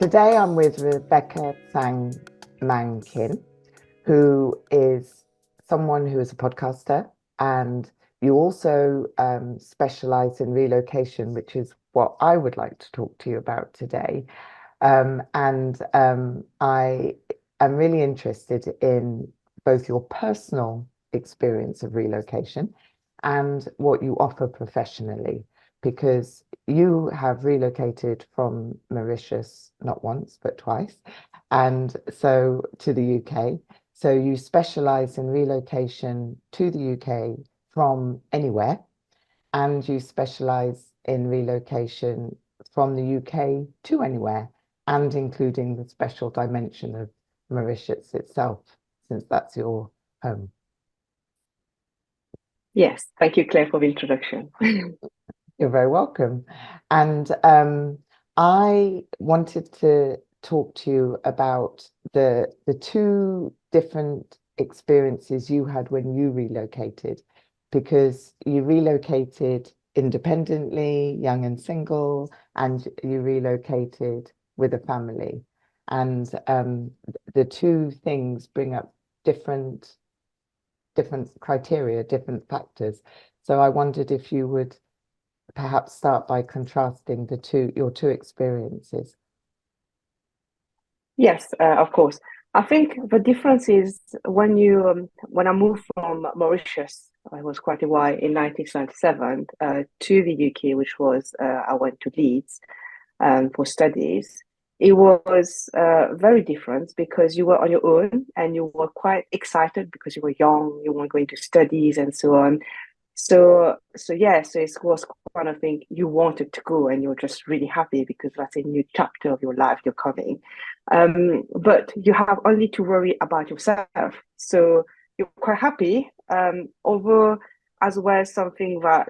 Today I'm with Rebecca Tsang Mang Kin, who is someone who is a podcaster, and you also specialize in relocation, which is what I would like to talk to you about today. And I am really interested in both your personal experience of relocation and what you offer professionally, because you have relocated from Mauritius not once, but twice, and so to the UK. So you specialize in relocation to the UK from anywhere, and you specialize in relocation from the UK to anywhere, and including the special dimension of Mauritius itself, since that's your home. Yes, thank you, Claire, for the introduction. You're very welcome. And I wanted to talk to you about the two different experiences you had when you relocated, because you relocated independently, young and single, and you relocated with a family. And the two things bring up different criteria, different factors. So I wondered if you would perhaps start by contrasting your two experiences. Yes, of course. I think the difference is when I moved from Mauritius, I was quite a while in 1977 to the UK, which was I went to Leeds for studies. It was very different because you were on your own and you were quite excited because you were young, you weren't going to studies and so on. So it was kind of thing you wanted to go and you're just really happy because that's a new chapter of your life you're coming. But you have only to worry about yourself. So you're quite happy. Although as well something that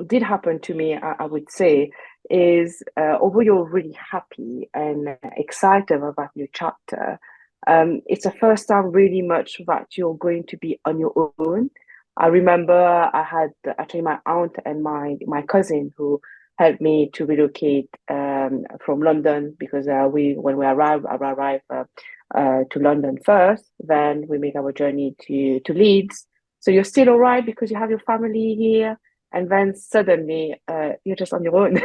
did happen to me, I would say, is although you're really happy and excited about new chapter, it's the first time really much that you're going to be on your own. I remember I had actually my aunt and my cousin who helped me to relocate from London because we when we arrived, I arrived to London first. Then we make our journey to Leeds. So you're still all right because you have your family here, and then suddenly you're just on your own.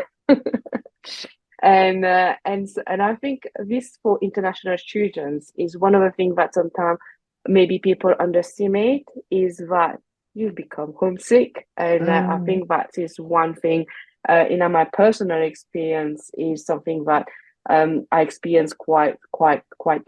And I think this for international students is one of the things that sometimes maybe people underestimate is that you become homesick, and I Mm, think that is one thing. In my personal experience, is something that I experienced quite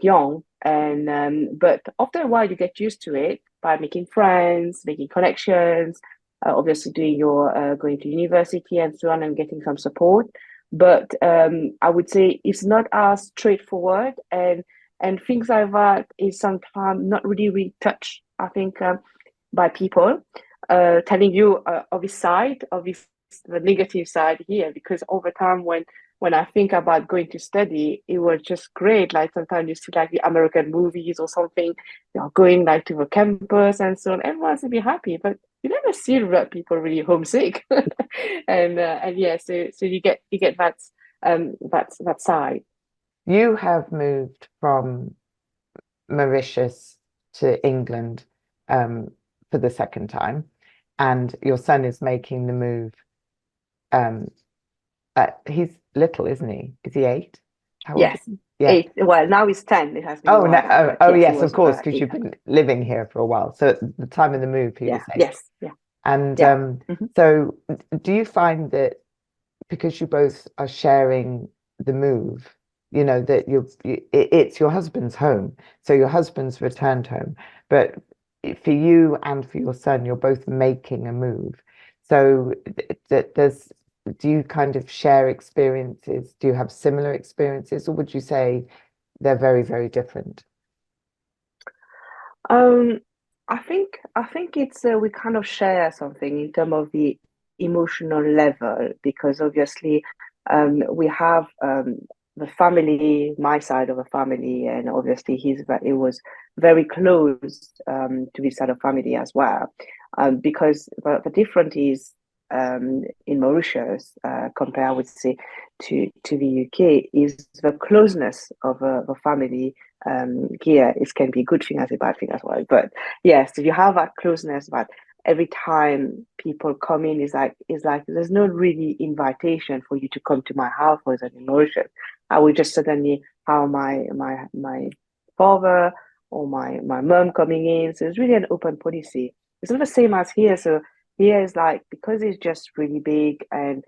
young, and but after a while you get used to it by making friends, making connections, obviously doing your going to university and so on, and getting some support. But I would say it's not as straightforward, and things like that is sometimes not really touched. I think by people telling you of his side, of his the negative side here, because over time when I think about going to study, it was just great. Like sometimes you see like the American movies or something, you're going like to the campus and so on. Everyone's to be happy, but you never see people really homesick. And yeah, so you get that side. you have moved from Mauritius to England um, for the second time, and your son is making the move. Um, he's little, isn't he? Is he 8? How old is Yes. he? Yeah. 8. Well, now it's 10. It has been a Oh no. while, Oh, but oh yes, it yes, of was course, because 8. you've been living here for a while. So at the time of the move, he was Yeah. 8. Yes. Yeah. And Yeah. Hmm. so do you find that because you both are sharing the move, that it's your husband's home, so your husband's returned home, but for you and for your son, you're both making a move. So do you kind of share experiences? Do you have similar experiences, or would you say they're very, very different? Um, I think it's we kind of share something in terms of the emotional level because obviously we have the family, my side of the family, and obviously it was very close to his side of family as well. Because the difference is in Mauritius compared, I would say, to the UK is the closeness of a family. Here, it can be a good thing as a bad thing as well. But yes, you have that closeness, but every time people come in, is like there's no really invitation for you to come to my house for an emotion. I would just suddenly have my father or my mom coming in. So it's really an open policy. It's not the same as here. So here is like, because it's just really big, and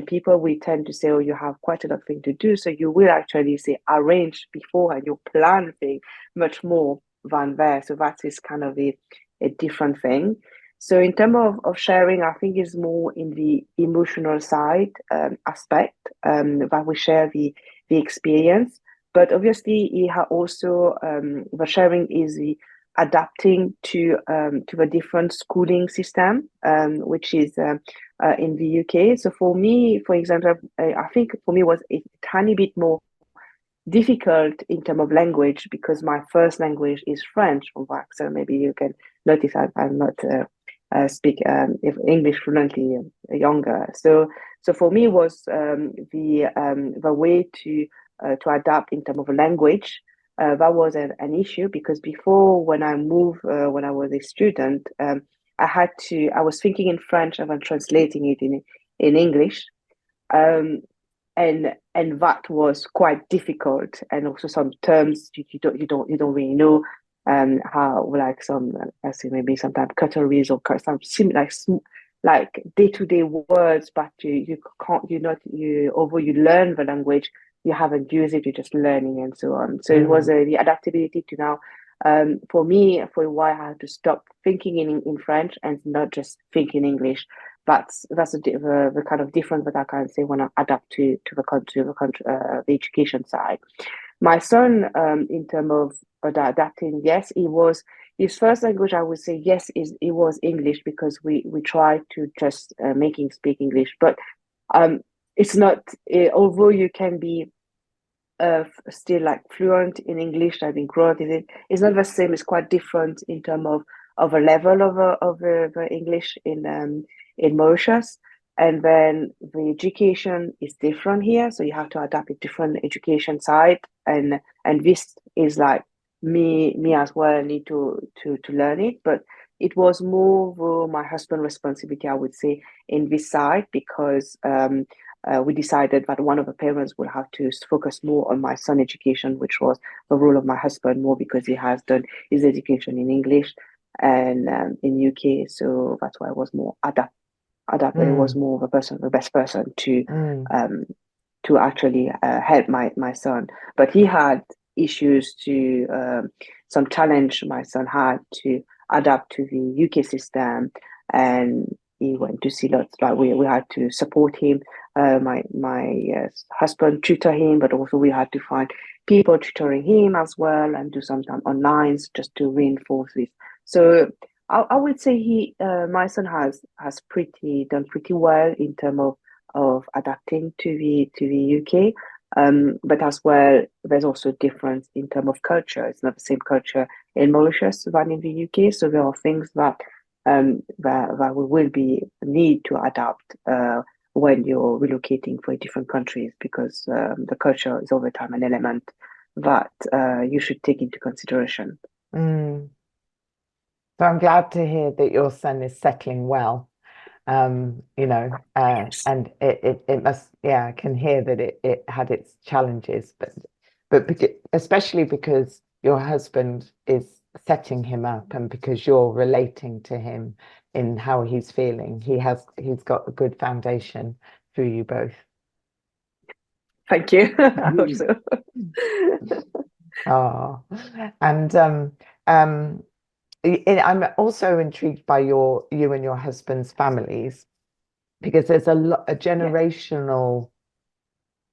people we tend to say, oh, you have quite a lot of things to do. So you will actually say arrange before and you plan things much more than there. So that is kind of a different thing. So in terms of sharing, I think is more in the emotional side aspect that we share the experience. But obviously, also the sharing is the adapting to the different schooling system, which is in the UK. So for me, for example, I think for me was a tiny bit more difficult in terms of language because my first language is French. So maybe you can notice I'm not speak English fluently younger. So for me was the way to adapt in terms of language. That was an issue because before when I moved when I was a student, I was thinking in French and then translating it in English. Um, and that was quite difficult, and also some terms you don't really know how, like some I say maybe sometimes categories or some like day-to-day words, but you can't you not you although you learn the language, you haven't used it, you're just learning and so on. So it was Mm, the adaptability to now, for me, for a while I had to stop thinking in French and not just think in English. That's the kind of difference that I can say when I adapt to the education side. My son, in terms of adapting, yes, he was his first language. I would say yes, is it was English because we tried to just make him speak English, but um, it's not. Although you can be still like fluent in English, I think growth is it's not the same. It's quite different in terms of a level of the English in Mauritius, and then the education is different here, so you have to adapt a different education side, and this is like me as well need to learn it, but it was more my husband's responsibility, I would say, in this side because we decided that one of the parents will have to focus more on my son education, which was the role of my husband more because he has done his education in English and in UK. So that's why I was more adapted. It was mm, more the best person mm, um, to actually help my son. But he had issues to some challenge my son had to adapt to the UK system, and he went to see lots. Like we had to support him. My husband tutor him, but also we had to find people tutoring him as well, and do sometimes online just to reinforce this. So I would say my son has pretty done pretty well in terms of adapting to the UK. But as well, there's also difference in terms of culture. It's not the same culture in Mauritius than in the UK. So there are things that we will be need to adapt when you're relocating for different countries because the culture is over time an element that you should take into consideration. mm. So I'm glad to hear that your son is settling well. And it must, yeah, I can hear that it had its challenges, but especially because your husband is setting him up and because you're relating to him in how he's feeling, he's got a good foundation through you both. Thank you. I hope so. Oh, and um, I'm also intrigued by you and your husband's families because there's a Yeah. generational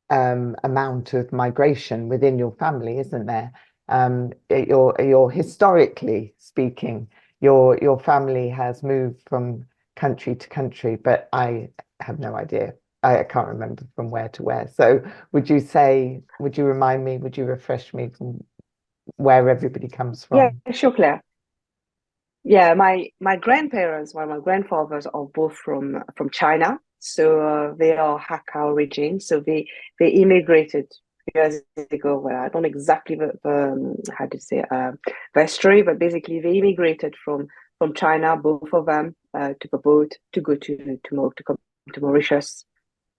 amount of migration within your family, isn't there? You're historically speaking, your family has moved from country to country, but I have no idea. I can't remember from where to where. So would you remind me, would you refresh me from where everybody comes Yeah, from? sure, Claire. Yeah, my grandparents, well, my grandfathers are both from China. So they are Hakka origin. So they immigrated years ago. Well, I don't exactly how to say the history, but basically they immigrated from China, both of them, took a boat to go to come to Mauritius.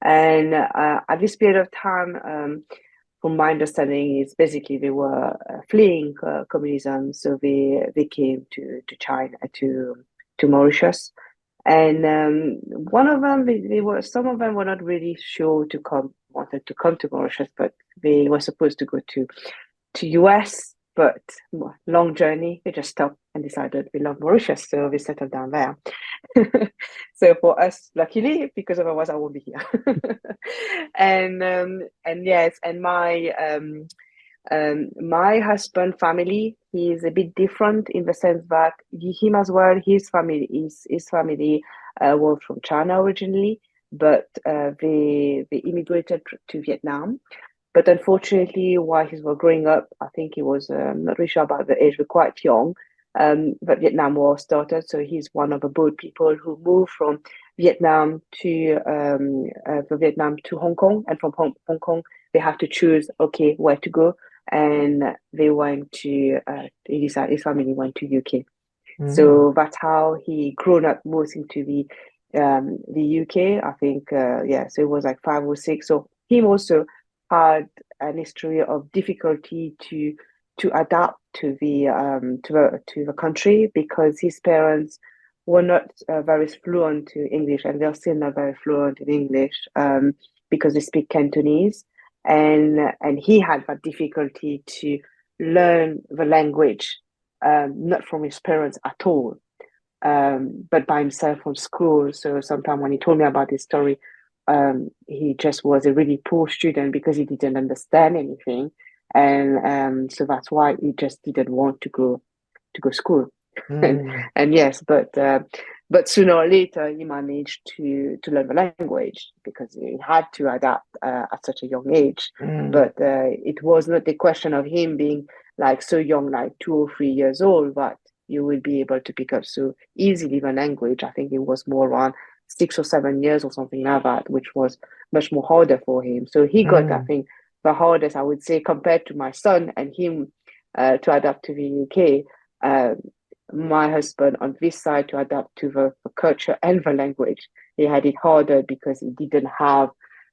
And at this period of time, from my understanding, is basically they were fleeing communism, so they came to China to Mauritius, and one of them they were some of them were not really sure to come wanted to come to Mauritius, but they were supposed to go to US, but long journey. They just stopped and decided we love Mauritius, so we settled down there. So for us, luckily, because otherwise I won't be here. And yes, and my husband family, he is a bit different in the sense that him as well, his family was from China originally, but they immigrated to Vietnam. But unfortunately, while he was growing up, I think he was not really sure about the age, but quite young. But Vietnam War started, so he's one of the boat people who moved from Vietnam to Hong Kong, and from Hong Kong they have to choose okay where to go, and they went to his family went to UK. Mm. So that's how he grown up most into the UK. I think yeah, so it was like 5 or 6. So him also had an history of difficulty to adapt to the country because his parents were not very fluent to English, and they're still not very fluent in English because they speak Cantonese, and he had that difficulty to learn the language, not from his parents at all, but by himself from school. So sometimes when he told me about his story, he just was a really poor student because he didn't understand anything, and so that's why he just didn't want to go school. and Mm. and yes, but sooner or later he managed to learn the language because he had to adapt at such a young age. Mm. But it was not a question of him being like so young, like 2 or 3 years old, but you will be able to pick up so easily the language. I think it was more around 6 or 7 years or something like that, which was much more harder for him. So he got, I Mm. think, the hardest, I would say, compared to my son and him to adapt to the UK. My husband on this side to adapt to the culture and the language. He had it harder because he didn't have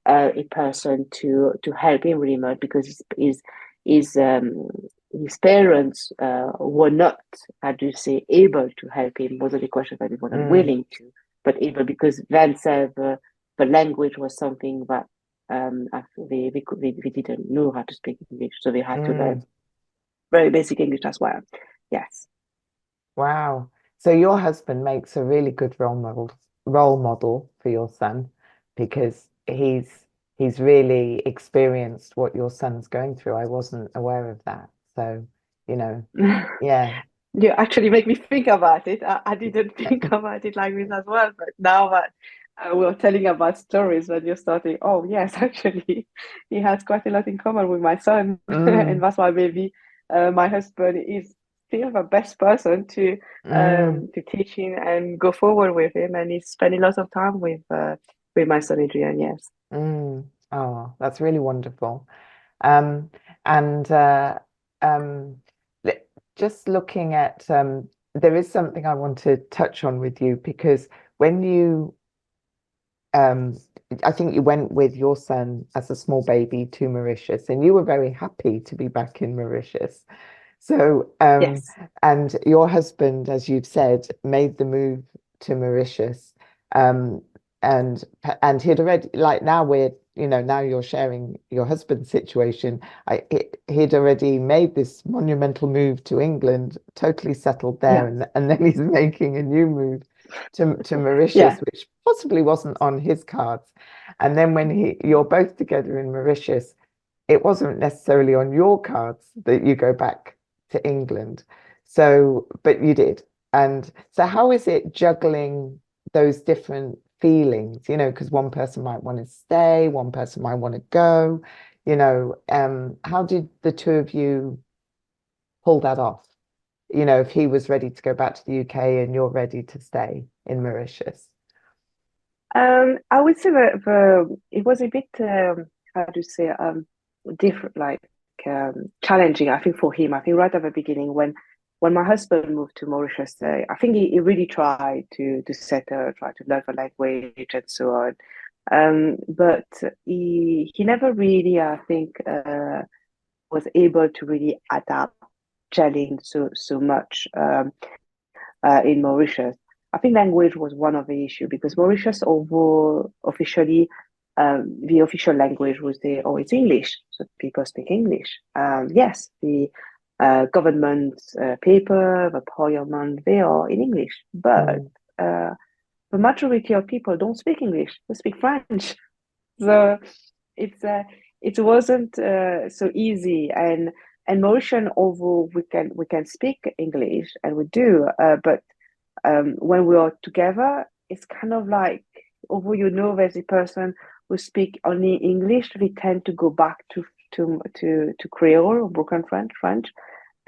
a person to help him really much because his his parents were not, how do you say, able to help him. Wasn't a question that he wasn't Mm. willing to, but able because themselves the language was something that they didn't know how to speak English, so they had to learn Mm. very basic English as well. Yes. Wow. So your husband makes a really good role model for your son because he's really experienced what your son's going through. I wasn't aware of that. So, you know, yeah. You actually make me think about it. I didn't think about it like this as well, but now that we're telling about stories, when you're starting, oh yes, actually, he has quite a lot in common with my son, and Mm. that's why maybe my husband is still the best person Mm. to teach him and go forward with him, and he's spending lots of time with my son Adrian. Yes. Mm. Oh, that's really wonderful. Um, and um, li- just looking at there is something I want to touch on with you because when you um, I think you went with your son as a small baby to Mauritius, and you were very happy to be back in Mauritius. So, Yes. and your husband, as you've said, made the move to Mauritius, um, and he'd already like now now you're sharing your husband's situation. He'd already made this monumental move to England, totally settled there, Yeah. and then he's making a new move to Mauritius, Yeah. which possibly wasn't on his cards. And then when you're both together in Mauritius, it wasn't necessarily on your cards that you go back to England. So, but you did. And so, how is it juggling those different feelings? Because one person might want to stay, one person might want to go. How did the two of you pull that off? If he was ready to go back to the UK and you're ready to stay in Mauritius. I would say that it was a bit how to say different, like challenging. I think for him, I think right at the beginning when my husband moved to Mauritius, I think he really tried to settle, try to learn the language and so on. But he never really, I think, was able to really adapt gelling so much in Mauritius. I think language was one of the issue because Mauritius, although officially the official language was there, oh, it's English, so people speak English. Yes, the government paper, the parliament, they are in English, but Mm, uh, the majority of people don't speak English; they speak French. So it's it wasn't so easy, and Mauritian, although we can speak English and we do, but when we are together, it's kind of like, although there's a person who speak only English, we tend to go back to Creole or broken French,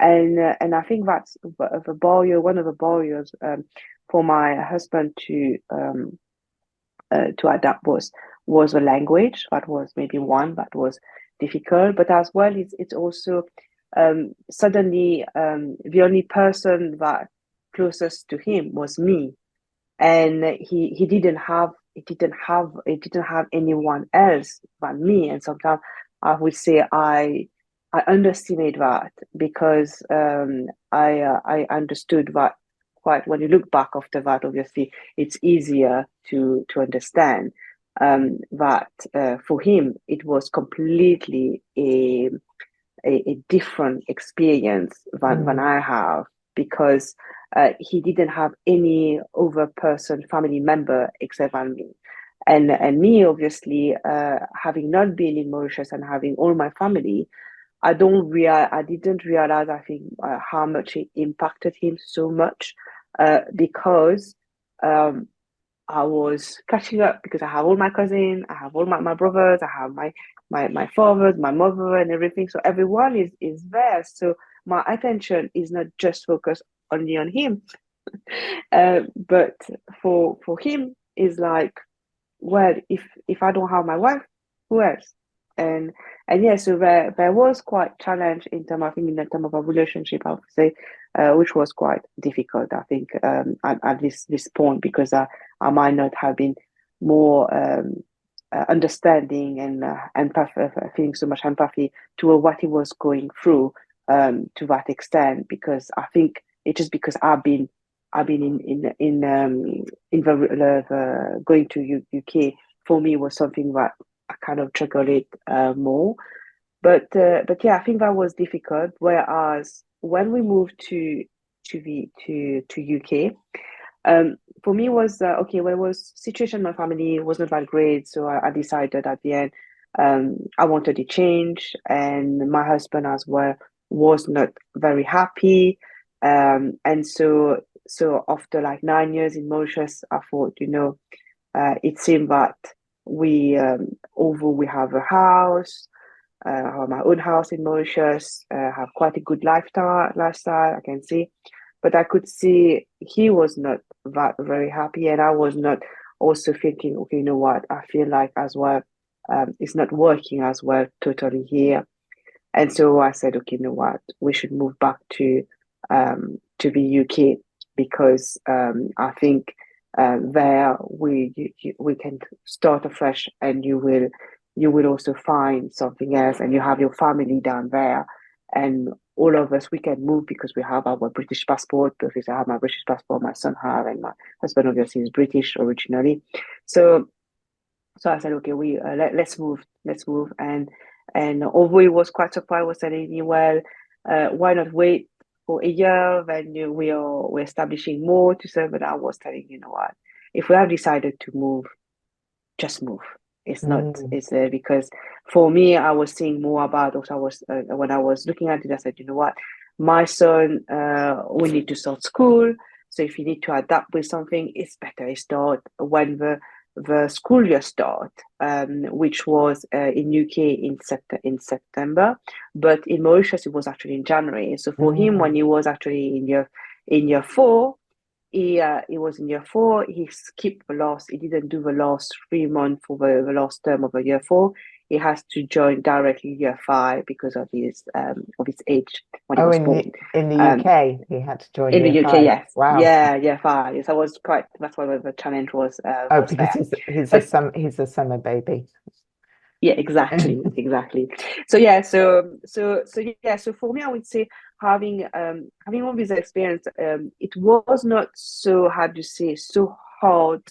and I think that's the barrier, one of the barriers for my husband to adapt was the language. That was maybe one that was difficult, but as well, it's also suddenly the only person that closest to him was me, and he didn't have anyone else but me, and sometimes I would say I underestimate that because I understood that quite when you look back after that, obviously it's easier to understand that for him it was completely a different experience than mm, I have because he didn't have any other person, family member except for me. And me, obviously, having not been in Mauritius and having all my family, I didn't realize, I think, how much it impacted him so much because um, I was catching up because I have all my cousins, I have all my brothers, I have my fathers, my mother, and everything. So everyone is there. So my attention is not just focused only on him, but for him is like, well, if I don't have my wife, who else? And and yeah, so there was quite challenge in term, I think, in the term of a relationship, I would say, which was quite difficult, I think, at this point because I might not have been more understanding and feeling so much empathy to what he was going through to that extent because I think it's just because I've been in the going to UK for me was something that I kind of juggled it more. But yeah, I think that was difficult. Whereas when we moved to UK, um, for me was okay. Well, it was situation in my family was not that great, so I decided at the end I wanted a change, and my husband as well was not very happy, and so after like 9 years in Mauritius, I thought, it seemed that although we have a house, I have my own house in Mauritius, have quite a good lifestyle, I can see. But I could see he was not that very happy, and I was not also thinking, okay, you know what? I feel like as well, it's not working as well totally here. And so I said, okay, you know what? We should move back to the UK because I think there we can start afresh, and you will also find something else, and you have your family down there, and all of us we can move because we have our British passport. Because I have my British passport, my son have, and my husband obviously is British originally. So so I said, okay, let's move. And although it was quite surprised, was telling me, well, why not wait for a year? Then we're establishing more to serve. But I was telling you know what, if we have decided to move, just move. It's not. mm, It's because for me, I was seeing more about. Also, I was when I was looking at it, I said, you know what, my son, we need to start school. So if you need to adapt with something, it's better start when the school year start, which was in UK in September, but in Mauritius it was actually in January. So for him, when mm, he was actually in year four, he was in year four. He skipped the last. He didn't do the last 3 months for the last term of the year four. He has to join directly year five because of his age when he Oh, was born. in the Um, UK, he had to join in the year UK, five. yes, Wow. yeah, year five. Yes, I was quite. That's why the challenge Oh, was because there. But he's a summer baby. yeah, exactly, exactly. So yeah, so for me, I would say having all this experience, it was not so hard to say so hard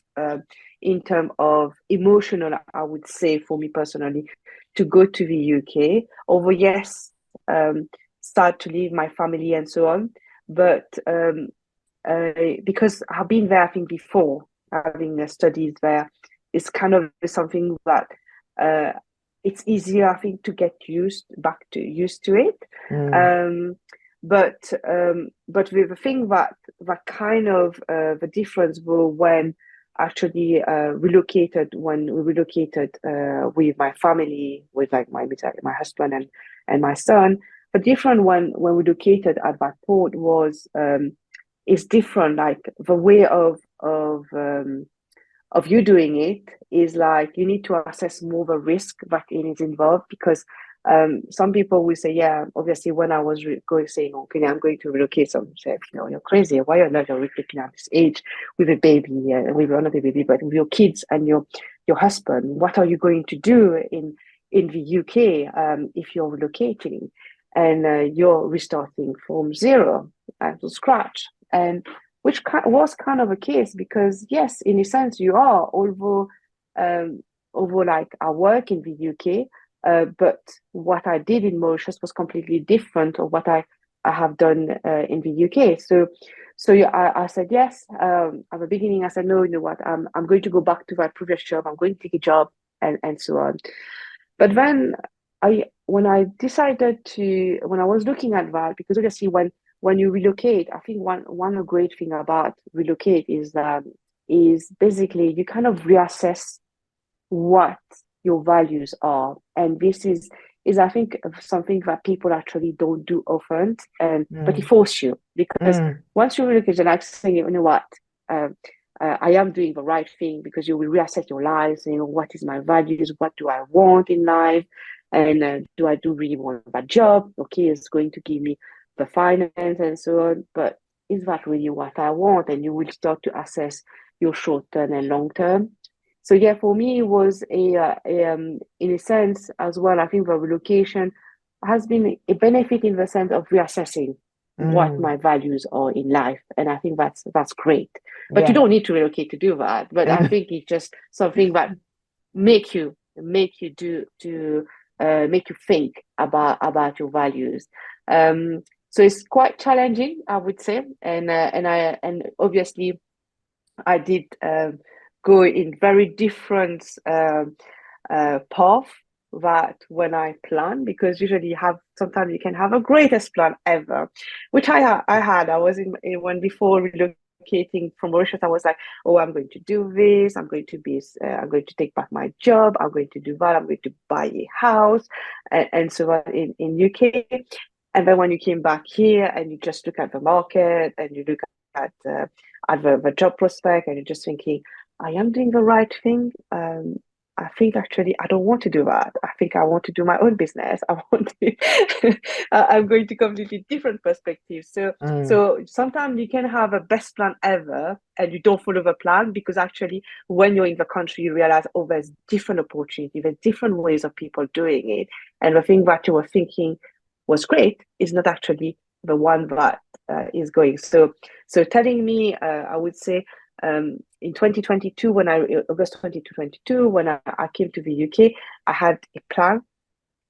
in terms of emotional. I would say for me personally to go to the UK. Although yes, start to leave my family and so on, but because I've been there, I think before having studied there, it's kind of something that uh, it's easier, I think, to get used to it. Mm, Um, but with the thing that kind of the difference were when actually relocated when we relocated with my family, with like my husband and my son. The different one when we located at that port was is different. Like the way of you doing it is like you need to assess more the risk that is involved because some people will say, yeah, obviously when I was going saying, okay, I'm going to relocate, some say, you're crazy. Why are you not relocating at this age with a baby, with another baby, but with your kids and your husband? What are you going to do in the UK if you're relocating and you're restarting from zero to scratch? And which was kind of a case because yes, in a sense you are, um, although like I work in the UK, but what I did in Mauritius was completely different of what I have done in the UK. So yeah, I said yes. At the beginning, I said no. You know what? I'm going to go back to my previous job. I'm going to take a job and so on. But then when I decided to when I was looking at that because obviously when you relocate, I think one great thing about relocate is that is basically you kind of reassess what your values are, and this is I think something that people actually don't do often, and but it mm, forces you because mm, once you relocate, you're like saying, you know what, um, I am doing the right thing because you will reassess your lives. You know what is my values, what do I want in life, and do I do really want that job? Okay, it's going to give me the finance and so on, but is that really what I want? And you will start to assess your short term and long term. So yeah, for me, it was in a sense as well. I think the relocation has been a benefit in the sense of reassessing what mm. my values are in life, and I think that's great. But you Yeah. don't need to relocate to do that. But I think it's just something that make you do to make you think about your values. So it's quite challenging, I would say, and obviously I did go in very different path that when I plan, because usually you have sometimes you can have a greatest plan ever, which I had. I was in when before relocating from Mauritius, I was like, oh, I'm going to do this. I'm going to take back my job. I'm going to do that. I'm going to buy a house, and so on in UK. And then when you came back here and you just look at the market and you look at the job prospect and you're just thinking, I am doing the right thing. I think actually I don't want to do that. I think I want to do my own business. I want to. I'm going to completely different perspectives. So Mm, so sometimes you can have a best plan ever and you don't follow the plan because actually when you're in the country you realize oh there's different opportunity, there's different ways of people doing it, and the thing that you were thinking was great is not actually the one that is going. So telling me, I would say in 2022, August 2022, when I came to the UK, I had a plan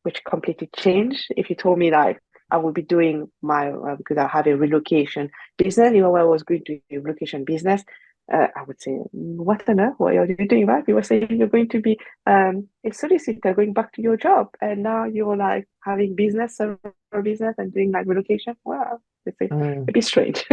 which completely changed. If you told me like I would be doing my because I have a relocation business, you know, where I was going to do a relocation business, I would say, what on earth? Why are you doing that? You were saying you're going to be a solicitor, going back to your job, and now you're like having business, or business, and doing like relocation. Wow, it's a mm, bit strange.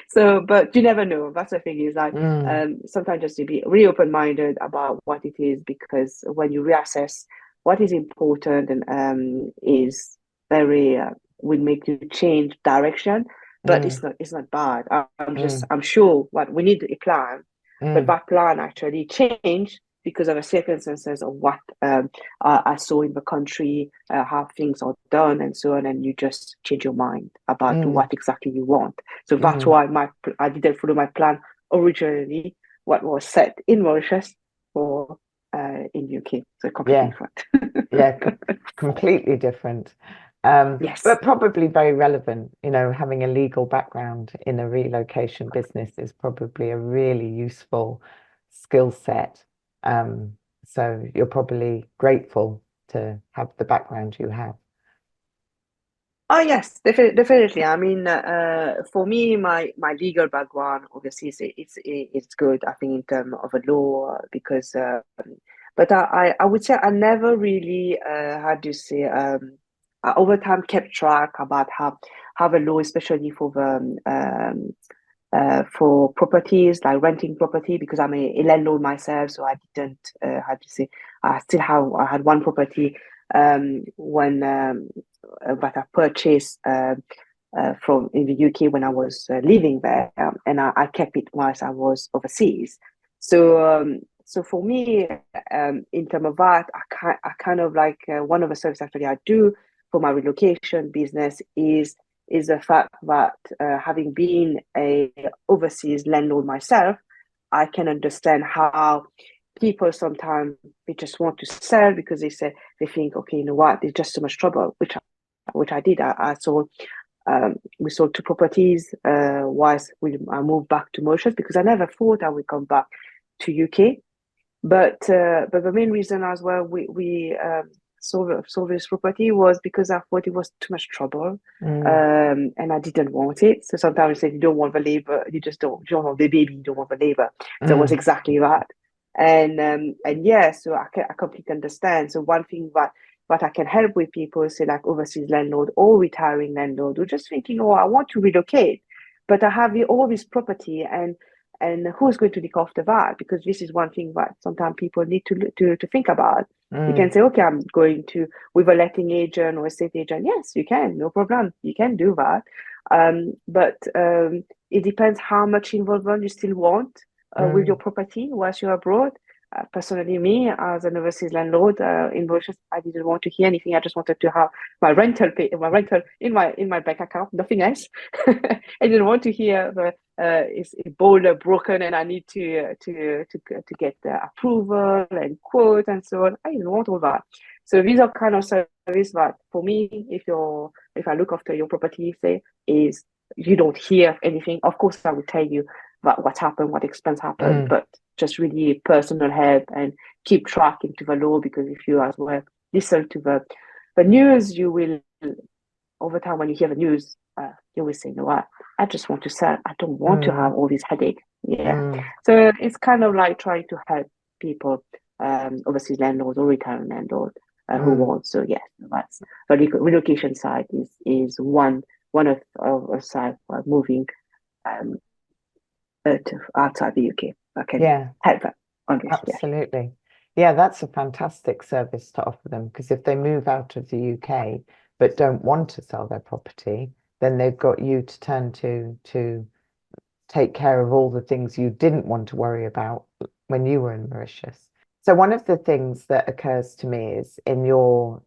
So, but you never know. That's the thing is like mm. sometimes just to be really open minded about what it is, because when you reassess what is important and is very will make you change direction. but mm, it's not bad. mm, I'm sure what we need a plan, but mm, that plan actually changed because of the circumstances of what I saw in the country, how things are done, and so on, and you just change your mind about mm, what exactly you want. So that's mm. why I didn't follow my plan originally, what was set in Mauritius for in UK. So completely Yeah, different. yeah, completely different. Yes. But probably very relevant. Having a legal background in a relocation business is probably a really useful skill set. Um, so you're probably grateful to have the background you have. Oh yes, definitely. I mean, for me, my legal background obviously it's good. I think in terms of a law because, but I would say I never really how do you say I over time kept track about how the law, especially for properties like renting property because I'm a landlord myself, so I didn't how to say I had one property when that I purchased from in the UK when I was living there, and I kept it whilst I was overseas. So for me, in terms of that, I kind of like one of the services actually I do for my relocation business is the fact that having been a overseas landlord myself, I can understand how people sometimes they just want to sell because they think, okay, you know what, there's just so much trouble, which I did. I sold we sold two properties whilst I moved back to Mauritius because I never thought I would come back to UK. But the main reason as well we sold this property was because I thought it was too much trouble, Mm, and I didn't want it. So sometimes you say you don't want the labor, you don't want the baby, you don't want the labor. So it was mm, exactly that, and yeah, so I completely understand. So one thing that I can help with people, say like overseas landlord or retiring landlord, who just thinking, oh, I want to relocate, but I have all this property and who's going to look after that? Because this is one thing that sometimes people need to think about. You can mm, say, okay, I'm going to with a letting agent or estate agent. Yes, you can, no problem. You can do that. But it depends how much involvement you still want with your mm, property whilst you're abroad. Personally, me as an overseas landlord in Mauritius, I didn't want to hear anything. I just wanted to have my rental in my bank account, nothing else. I didn't want to hear the is a boiler broken and I need to get the approval and quote and so on. I didn't want all that. So these are kind of service that for me, if I look after your property, say, is you don't hear anything. Of course, I will tell you what happened, what expense happened, mm, but just really personal help and keep track into the law because if you as well listen to the news, you will over time when you hear the news, you will say, you know what, I just want to sell. I don't want to have mm, all this headache. Yeah. mm, So it's kind of like trying to help people, overseas landlords or retiring landlords who mm, want. So yes, that's the relocation side is one of a side for moving um to outside the UK. I can yeah. help them on this. Yes. Absolutely. Yeah, that's a fantastic service to offer them because if they move out of the UK but don't want to sell their property, then they've got you to turn to take care of all the things you didn't want to worry about when you were in Mauritius. So one of the things that occurs to me is in your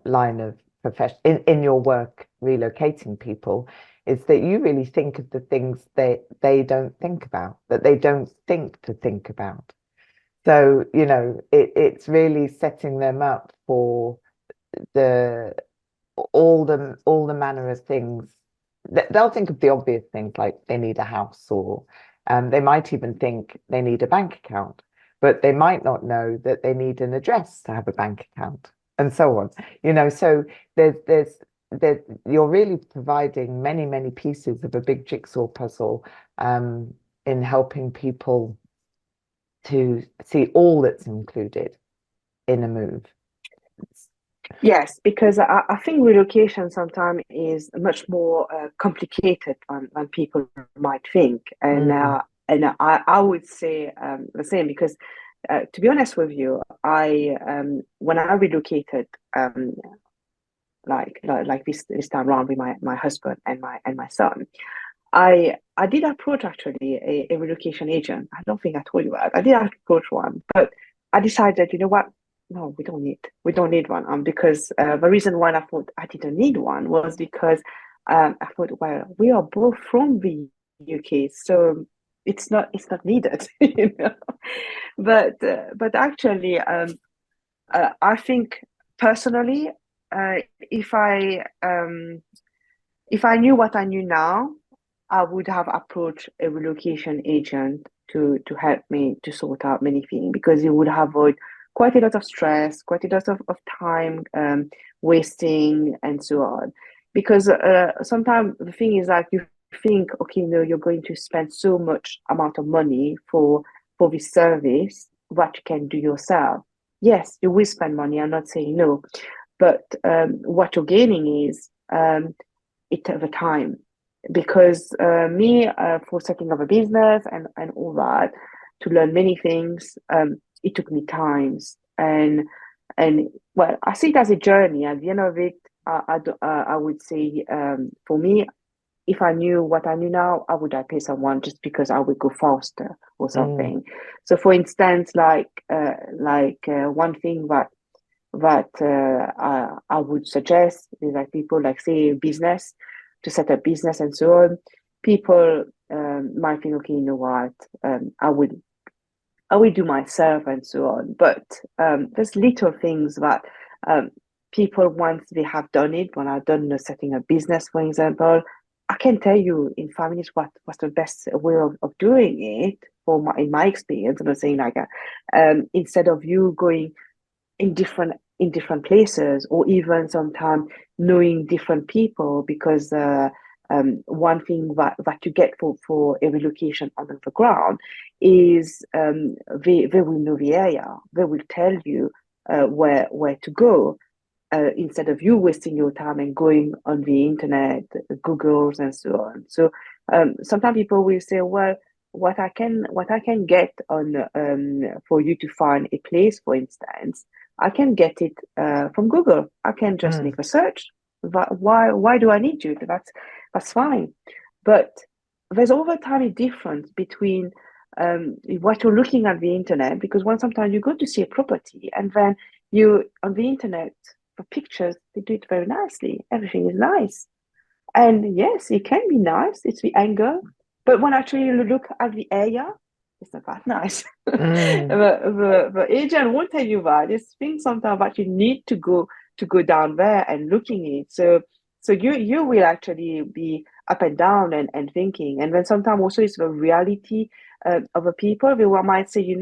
line of profession, in your work relocating people, is that you really think of the things they don't think about, that they don't think to think about. So, it's really setting them up for the all the manner of things. They'll think of the obvious things like they need a house or they might even think they need a bank account, but they might not know that they need an address to have a bank account and so on. So there you're really providing many, many pieces of a big jigsaw puzzle in helping people to see all that's included in a move. Yes, because I think relocation sometimes is much more complicated than people might think, Mm, and I would say the same because to be honest with you, I when I relocated, like this time around with my husband and my son. I did approach actually a relocation agent. I don't think I told you that. I did approach one, but I decided, you know what? No, we don't need one. Because the reason why I thought I didn't need one was because I thought, well, we are both from the UK, so it's not needed, you know. But actually, I think personally, if I knew what I knew now, I would have approached a relocation agent to help me to sort out many things, because it would avoid quite a lot of stress, quite a lot of time wasting, and so on. Because sometimes the thing is like you think, okay, no, you're going to spend so much amount of money for this service, what you can do yourself. Yes, you will spend money. I'm not saying no, but what you're gaining is it over time, because me for setting up a business and all that, to learn many things, it took me times, and well, I see it as a journey. At the end of it, I would say, for me, if I knew what I knew now, I would have pay someone just because I would go faster or Mm, something. So for instance, one thing that I would suggest is like people like say business, to set up business and so on. People might think, okay, you know what, I will do myself and so on. But there's little things that um, people, once they have done it, when I've done setting a business, for example, I can tell you in 5 minutes what's the best way of doing it in my experience. I'm not saying like instead of you going in different places, or even sometimes knowing different people, because one thing that you get for a relocation on the ground is they will know the area. They will tell you where to go, instead of you wasting your time and going on the internet, Googles and so on. So sometimes people will say, well, what I can get on for you to find a place, for instance, I can get it from Google. I can just mm, make a search. Why do I need you? That's fine. But there's over time a difference between what you're looking at the internet, because sometimes you go to see a property, and then you on the internet for pictures, they do it very nicely. Everything is nice. And yes, it can be nice. It's the angle. But when actually you look at the area, it's not that nice. mm, The agent won't tell you that. It's things sometimes that you need to go down there and looking it. So you will actually be up and down and thinking. And then sometimes also it's the reality of the people. They might say,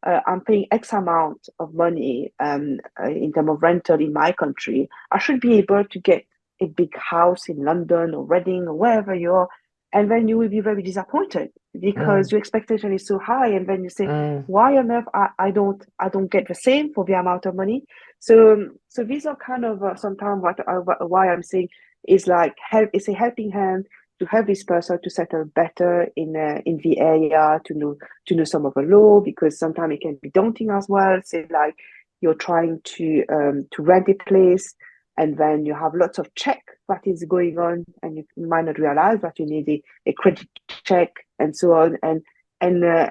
I'm paying X amount of money in terms of rental in my country. I should be able to get a big house in London or Reading or wherever you are, and then you will be very disappointed because mm, your expectation is so high, and then you say, mm, "Why on earth I don't get the same for the amount of money?" So these are kind of sometimes why I'm saying is like it's a helping hand to help this person to settle better in the area, to know some of the law, because sometimes it can be daunting as well. Say like you're trying to rent a place, and then you have lots of check that is going on, and you might not realize that you need a credit check and so on. And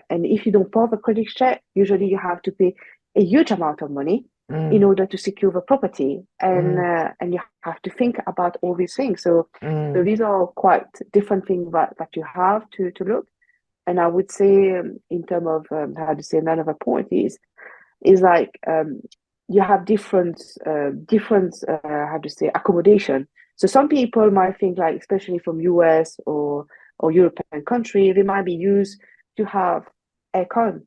if you don't pass the credit check, usually you have to pay a huge amount of money in mm, order to secure the property, mm, and you have to think about all these things. So mm, these are quite different things that you have to look. And I would say, in terms of how to say, another point is like you have different how to say accommodation. So some people might think like, especially from US or European country, they might be used to have aircon,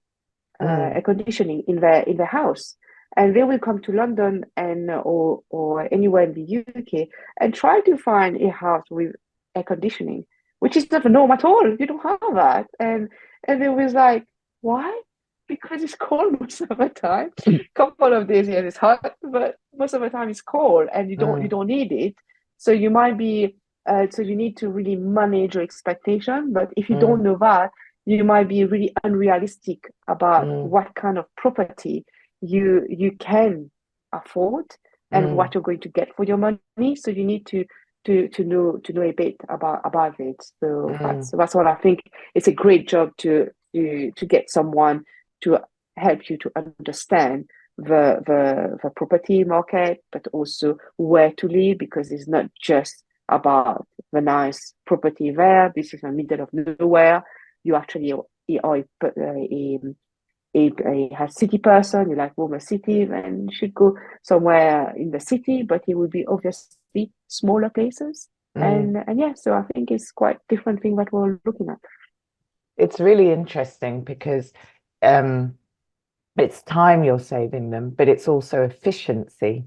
mm, air conditioning in their house, and they will come to London and or anywhere in the UK and try to find a house with air conditioning, which is not the norm at all. You don't have that, and it was like, why? Because it's cold most of the time. Couple of days here it's hot, but most of the time it's cold, and you don't you mm, don't need it. So you might be so you need to really manage your expectation. But if you don't mm, know that, you might be really unrealistic about mm, what kind of property you can afford, and Mm, what you're going to get for your money. So you need to know a bit about it. So mm. that's what I think. It's a great job to get someone to help you to understand the property market, but also where to live, because it's not just about the nice property there. This is in the middle of nowhere. You actually are a city person, you like warmer city, then you should go somewhere in the city, but it would be obviously smaller places. Mm. And yeah, so I think it's quite different thing that we're looking at. It's really interesting because um, it's time you're saving them, but it's also efficiency,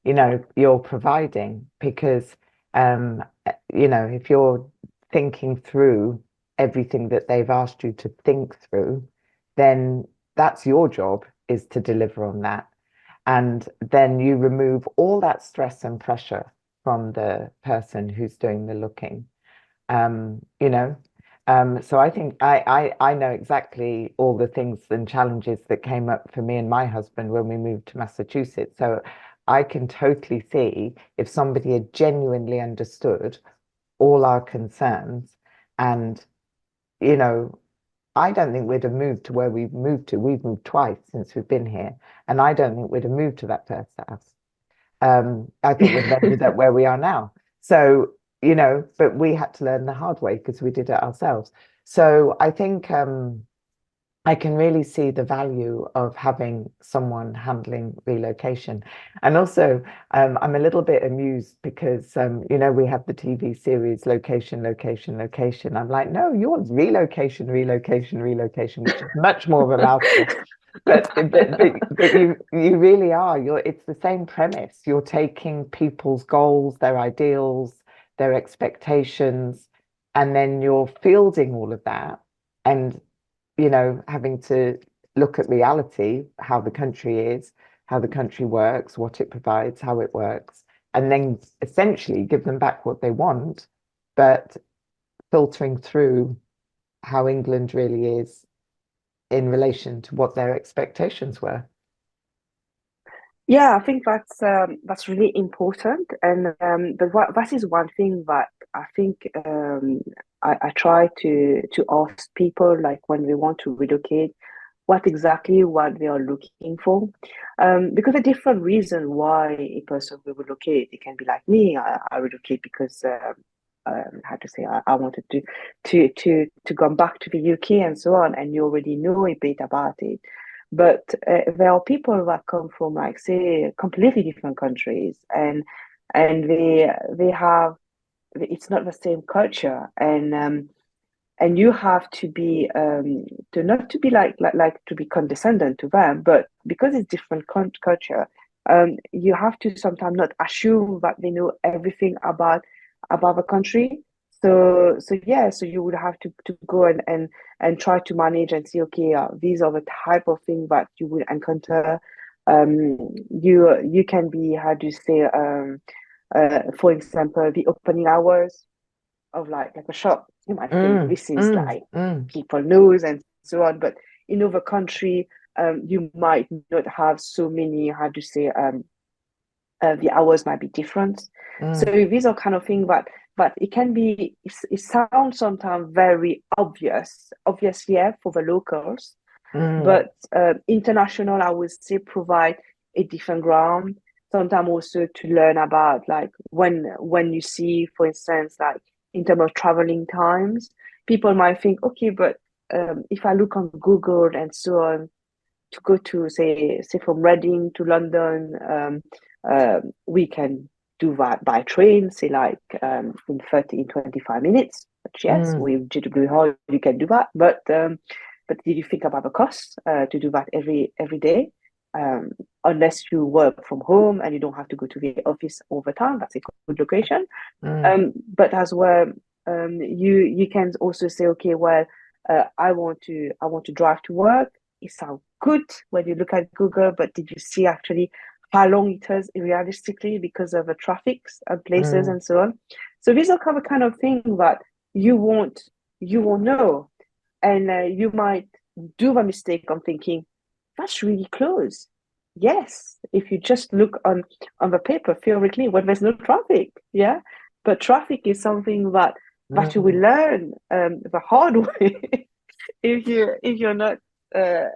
you're providing because, if you're thinking through everything that they've asked you to think through, then that's your job is to deliver on that. And then you remove all that stress and pressure from the person who's doing the looking. um, you know. So I think I know exactly all the things and challenges that came up for me and my husband when we moved to Massachusetts. So I can totally see if somebody had genuinely understood all our concerns and, you know, I don't think we'd have moved to where we've moved to. We've moved twice since we've been here, and I don't think we'd have moved to that first house. I think we'd have ended up where we are now. So, but we had to learn the hard way because we did it ourselves. So I think I can really see the value of having someone handling relocation. And also, I'm a little bit amused because, we have the TV series Location, Location, Location. I'm like, no, yours relocation, relocation, relocation, which is much more of a mouthful. But you really are. It's the same premise. You're taking people's goals, their ideals, their expectations, and then you're fielding all of that. And having to look at reality, how the country is, how the country works, what it provides, how it works, and then essentially give them back what they want, but filtering through how England really is in relation to what their expectations were. Yeah, I think that's really important, and but that is one thing that I think I try to ask people, like when they want to relocate, what they are looking for, because a different reason why a person will relocate. It can be like me. I relocate because how to say I wanted to come back to the UK and so on, and you already know a bit about it. But there are people that come from, like, say, completely different countries, and they have, it's not the same culture, and you have to be to not to be like to be condescending to them, but because it's different culture, you have to sometimes not assume that they know everything about the country. So yeah, so you would have to go and try to manage and see, okay, these are the type of thing that you will encounter. You can be, how do you say, for example, the opening hours of like a shop. You might think Mm, this is mm, like mm, people knows and so on, but in other country, you might not have so many, how to say, the hours might be different. So mm, these are kind of things that it can be, it sounds sometimes very obvious, yeah, for the locals, mm, but international, I would say, provide a different ground. Sometimes also to learn about, like, when you see, for instance, like in terms of traveling times, people might think, okay, but if I look on Google and so on, to go to, say from Reading to London, we can do that by train, say like in 25 minutes. But yes, mm, with GW Hall you can do that. But did you think about the cost to do that every day? Um, Unless you work from home and you don't have to go to the office all the time, that's a good location. mm, But as well, you can also say, okay, well, I want to drive to work. It sounds good when you look at Google, but did you see actually how long it is realistically because of the traffics and places mm, and so on? So these are kind of thing that you won't you won't know, and you might do the mistake of thinking that's really close. yes, if you just look on the paper, theoretically, when there's no traffic, yeah. But traffic is something that you will Mm, learn the hard way if you're not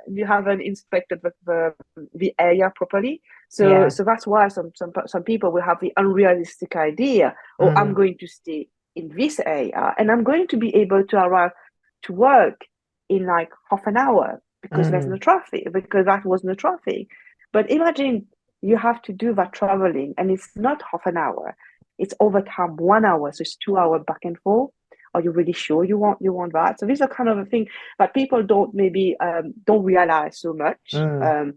you haven't inspected the area properly. yeah. So that's why some people will have the unrealistic idea, oh, I'm Mm, going to stay in this area and I'm going to be able to arrive to work in like half an hour because there's no mm, traffic, because that was no traffic. But imagine you have to do that traveling and it's not half an hour, it's over time 1 hour, so it's 2 hours back and forth. Are you really sure you want that? So these are kind of a thing that people don't realize so much. mm,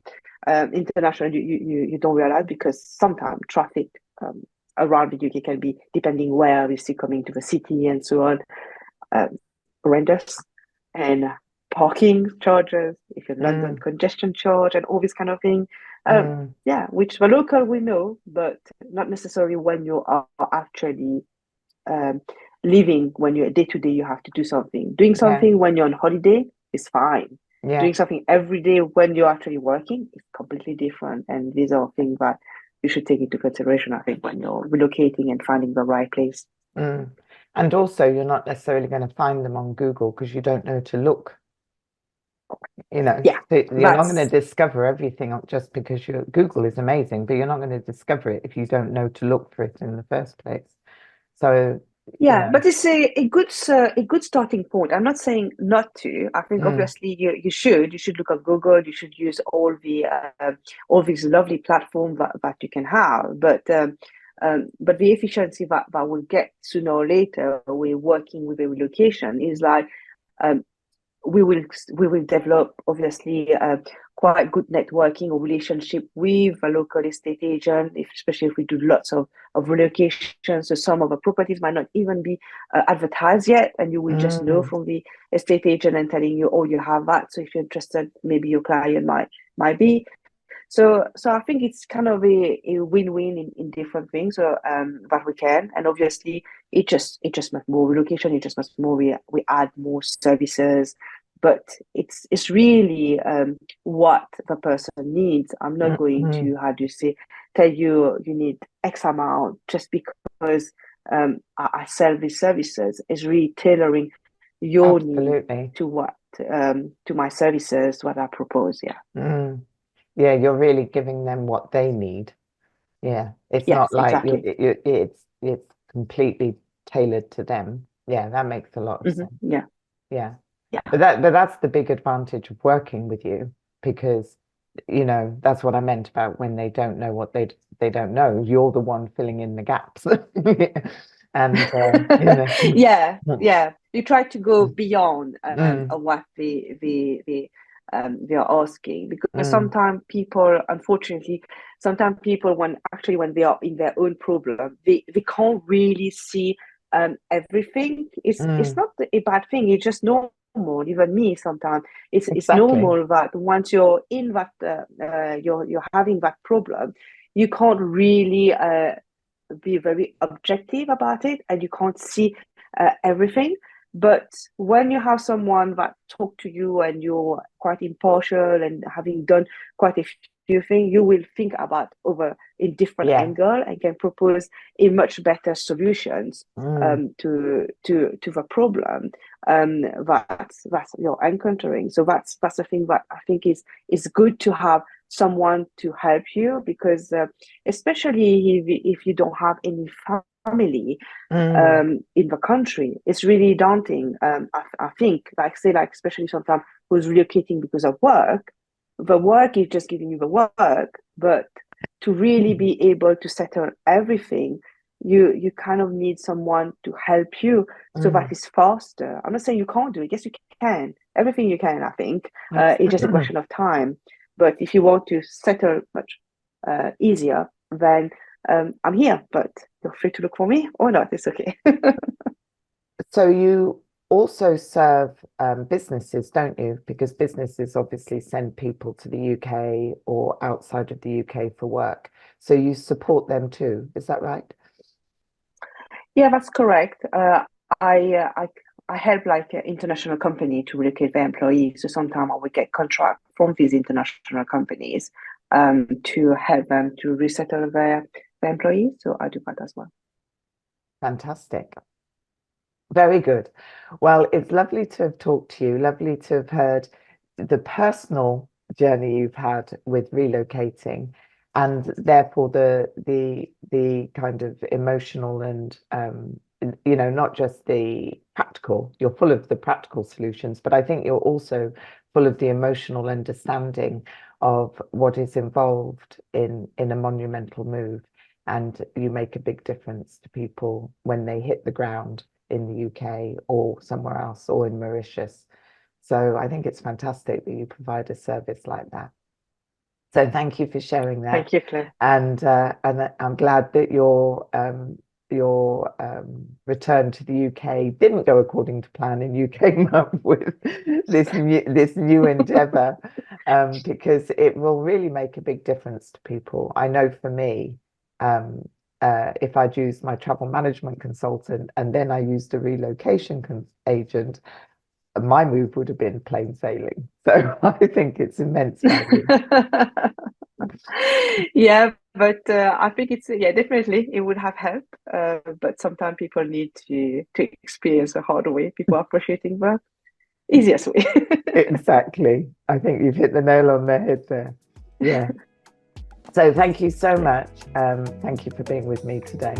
Internationally, you don't realize because sometimes traffic around the UK can be, depending where you see coming to the city and so on, um, horrendous. And parking charges, if you're in London, mm, congestion charge, and all this kind of thing. mm. Yeah, which the local will know, but not necessarily when you are actually um, living. When you're day to day, you have to do something. Doing Yeah, something when you're on holiday is fine. yeah. Doing something every day when you're actually working is completely different. And these are things that you should take into consideration, I think, when you're relocating and finding the right place. Mm. And also, you're not necessarily going to find them on Google because you don't know to look. Yeah, So you're not going to that's discover everything just because Google is amazing, but you're not going to discover it if you don't know to look for it in the first place. So, you yeah, know, but it's a good starting point. I'm not saying not to. I think mm, obviously you should look at Google. You should use all these lovely platforms that you can have. But the efficiency that we'll get sooner or later, we're working with a relocation is like um, we will develop obviously quite good networking or relationship with a local estate agent, especially if we do lots of relocation. So some of the properties might not even be advertised yet, and you will just know mm, from the estate agent and telling you, oh, you have that. So if you're interested, maybe your client might be. So I think it's kind of a win-win in different things that we can. And obviously it just makes more relocation, it just makes more we add more services, but it's really what the person needs. I'm not mm, going mm. to, how do you say, tell you need X amount just because I sell these services. Is really tailoring your need Absolutely. to what to my services, what I propose. Yeah. Mm. Yeah, you're really giving them what they need. Yeah, it's Yes, not like exactly. it's completely tailored to them. Yeah, that makes a lot of sense. Yeah, Yeah. yeah, But that's the big advantage of working with you because that's what I meant about when they don't know what they don't know. You're the one filling in the gaps. And yeah, Mm, yeah. You try to go beyond mm, what they are asking, because mm, sometimes people, unfortunately, sometimes people when they are in their own problem, they can't really see everything. It's mm. not a bad thing. It's just normal. Even me, sometimes it's Exactly. normal that once you're in that you're having that problem, you can't really be very objective about it and you can't see everything. But when you have someone that talk to you and you're quite impartial and having done quite a few things, you will think about over a different Yeah. angle and can propose a much better solutions Mm, to the problem that's you're encountering. So that's the thing that I think is good to have someone to help you, because especially if you don't have any family mm, in the country, it's really daunting. I think, like say, like especially sometimes who's relocating because of work, the work is just giving you the work, but to really be able to settle everything, you kind of need someone to help you so that mm. it's faster. I'm not saying you can't do it. Yes, you can. Everything you can, I think. Abs- It's just a question of time. But if you want to settle much easier, then I'm here. But feel free to look for me or not. It's okay. So you also serve businesses, don't you? Because businesses obviously send people to the UK or outside of the UK for work. So you support them too. Is that right? Yeah, that's correct. I help like an international company to relocate their employees. So sometimes I will get contract from these international companies to help them to resettle their employees. So I do that as well. Fantastic. Very good. Well, it's lovely to have talked to you, lovely to have heard the personal journey you've had with relocating, and therefore the kind of emotional and not just the practical. You're full of the practical solutions, but I think you're also full of the emotional understanding of what is involved in a monumental move, and you make a big difference to people when they hit the ground in the UK or somewhere else or in Mauritius. So I think it's fantastic that you provide a service like that. So thank you for sharing that. Thank you, Claire. And I'm glad that your return to the UK didn't go according to plan, and you came up with this new endeavor, because it will really make a big difference to people. I know for me, if I'd used my travel management consultant and then I used a relocation agent, my move would have been plain sailing. So I think it's immense value. Yeah, but I think it's definitely it would have helped. But sometimes people need to experience the hard way before appreciating the easiest way. Exactly. I think you've hit the nail on the head there. Yeah. So thank you so much. Thank you for being with me today.